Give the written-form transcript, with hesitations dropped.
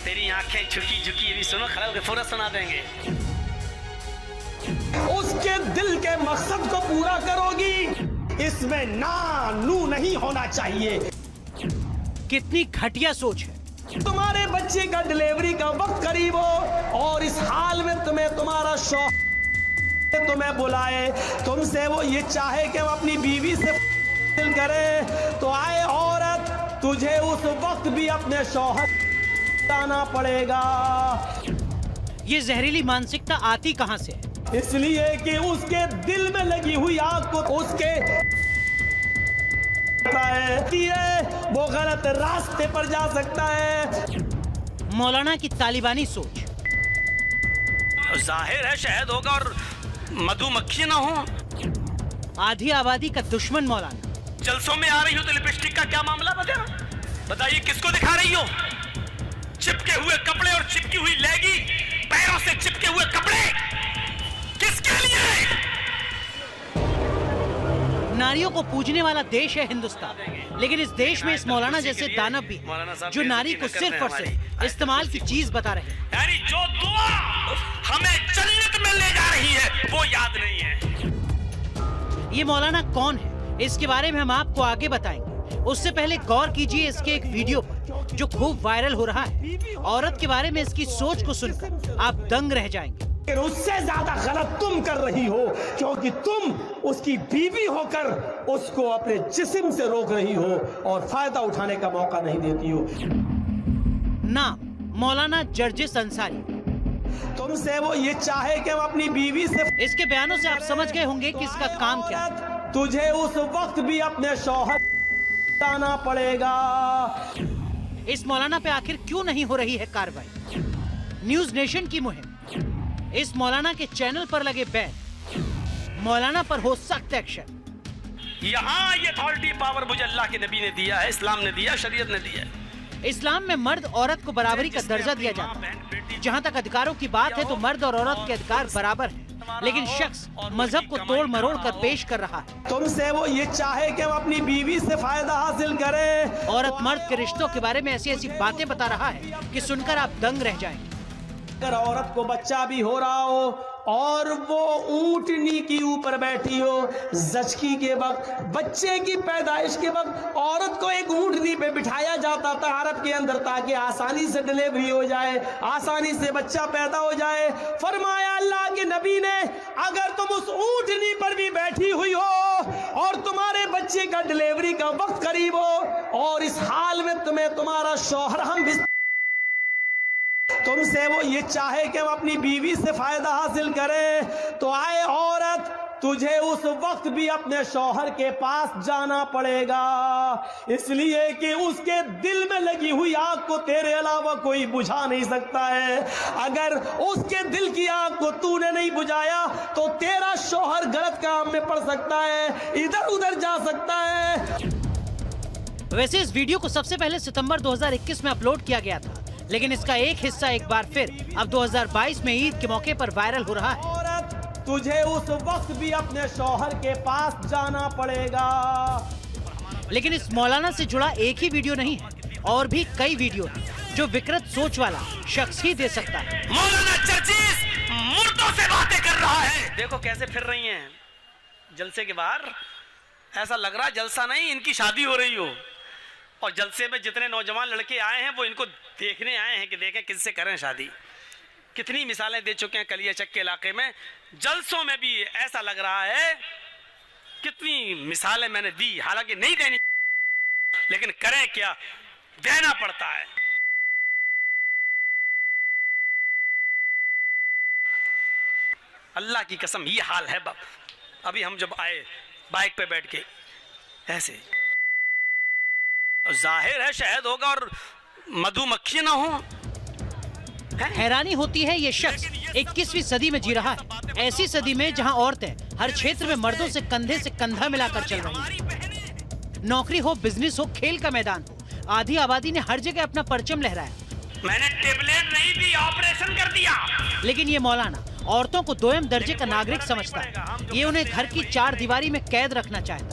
तेरी आंखें झुकी झुकी अभी सुनो, खलल गफूरा सुना देंगे। उसके दिल के मकसद को पूरा करोगी, इसमें ना नू नहीं होना चाहिए। कितनी घटिया सोच है। तुम्हारे बच्चे का डिलीवरी का वक्त करीब हो और इस हाल में तुम्हारा शौहर तुम्हें बुलाए, तुमसे वो ये चाहे कि वो अपनी बीवी से करे, तो आए औरत, तुझे उस वक्त भी अपने शौहर जाना पड़ेगा। ये जहरीली मानसिकता आती कहां से है? इसलिए कि उसके दिल में लगी हुई आग को उसके वो गलत रास्ते पर जा सकता है। मौलाना की तालिबानी सोच। जाहिर है शहद होगा और मधुमक्खी ना हो। आधी आबादी का दुश्मन मौलाना। जलसों में आ रही हो तो लिपस्टिक का क्या मामला बताइए, किसको दिखा रही हो? चिपके हुए कपड़े और चिपकी हुई लेगी, पैरों से चिपके हुए कपड़े किसके लिए? नारियों को पूजने वाला देश है हिंदुस्तान, लेकिन इस देश में इस मौलाना जैसे दानव भी हैं, जो नारी को सिर्फ और सिर्फ इस्तेमाल की चीज बता रहे हैं। यानी जो दुआ हमें जन्नत में ले जा रही है वो याद नहीं है। ये मौलाना कौन है, इसके बारे में हम आपको आगे बताएंगे। उससे पहले गौर कीजिए इसके एक वीडियो पर जो खूब वायरल हो रहा है। औरत के बारे में इसकी सोच को सुनकर आप दंग रह जाएंगे। उससे ज्यादा गलत तुम कर रही हो, क्योंकि तुम उसकी बीवी होकर उसको अपने जिस्म से रोक रही हो और फायदा उठाने का मौका नहीं देती हो। नाम मौलाना जर्जिस अंसारी। तुमसे वो ये चाहे कि वो अपनी बीवी से, इसके बयानों से आप समझ गए होंगे कि इसका काम क्या है। तुझे उस वक्त भी अपने शौहर जाना पड़ेगा। इस मौलाना पे आखिर क्यों नहीं हो रही है कार्रवाई? न्यूज नेशन की मुहिम। इस मौलाना के चैनल पर लगे बैन। मौलाना पर हो सख्त एक्शन। यहाँ ये अथॉरिटी पावर मुझे अल्लाह के नबी ने दिया है, इस्लाम ने दिया, शरीयत ने दिया है। इस्लाम में मर्द औरत को बराबरी का दर्जा दिया जाता है। जहाँ तक अधिकारों की बात है तो मर्द और औरत के अधिकार बराबर हैं, लेकिन शख्स मजहब को तोड़ मरोड़ कर पेश कर रहा है। तुमसे वो ये चाहे कि वो अपनी बीवी से फायदा हासिल करे। औरत मर्द के रिश्तों के बारे में ऐसी ऐसी बातें बता रहा है कि सुनकर आप दंग रह जाएंगे। अगर औरत को बच्चा भी हो रहा हो और वो ऊंटनी के ऊपर बैठी हो, जचकी के वक्त, बच्चे की पैदाइश के वक्त औरत को एक ऊंटनी पे बिठाया जाता था अरब के अंदर, ताकि आसानी से डिलीवरी हो जाए, आसानी से बच्चा पैदा हो जाए। फरमाया अल्लाह के नबी ने, अगर तुम उस ऊंटनी पर भी बैठी हुई हो और तुम्हारे बच्चे का डिलीवरी का वक्त करीब हो और इस हाल में तुम्हारा शौहर हम तुमसे वो ये चाहे कि वो अपनी बीवी से फायदा हासिल करे, तो आए औरत, तुझे उस वक्त भी अपने शौहर के पास जाना पड़ेगा। इसलिए कि उसके दिल में लगी हुई आग को तेरे अलावा कोई बुझा नहीं सकता है। अगर उसके दिल की आग को तूने नहीं बुझाया तो तेरा शौहर गलत काम में पड़ सकता है, इधर उधर जा सकता है। वैसे इस वीडियो को सबसे पहले सितंबर 2021 में अपलोड किया गया था, लेकिन इसका एक हिस्सा एक बार फिर अब 2022 में ईद के मौके पर वायरल हो रहा है। औरत, तुझे उस वक्त भी अपने शौहर के पास जाना पड़ेगा। लेकिन इस मौलाना से जुड़ा एक ही वीडियो नहीं है, और भी कई वीडियो हैं जो विकृत सोच वाला शख्स ही दे सकता है। मौलाना जर्जिस मुर्दों से बातें कर रहा है। देखो कैसे फिर रही हैं जलसे के बाहर। ऐसा लग रहा है जलसा नहीं, इनकी शादी हो रही हो। और जलसे में जितने नौजवान लड़के आए हैं वो इनको देखने आए हैं कि देखें किससे करें शादी। कितनी मिसालें दे चुके हैं कलियाचक के इलाके में, जलसों में भी ऐसा लग रहा है। कितनी मिसालें मैंने दी, हालांकि नहीं देनी, लेकिन करें क्या, देना पड़ता है। अल्लाह की कसम ये हाल है। अभी हम जब आए बाइक पे बैठ के ऐसे, जाहिर है शहद होगा और मधुमक्खी ना हो। हैरानी होती है ये शख्स 21वीं सदी में जी रहा है, ऐसी सदी में जहां औरतें हर क्षेत्र में मर्दों से कंधा मिलाकर चल रही हैं। नौकरी हो, बिजनेस हो, खेल का मैदान हो, आधी आबादी ने हर जगह अपना परचम लहराया। मैंने टेबलेट नहीं दी, ऑपरेशन कर दिया। लेकिन ये मौलाना औरतों को दोयम दर्जे का नागरिक समझता है। ये उन्हें घर की चार दीवारी में कैद रखना चाहता है।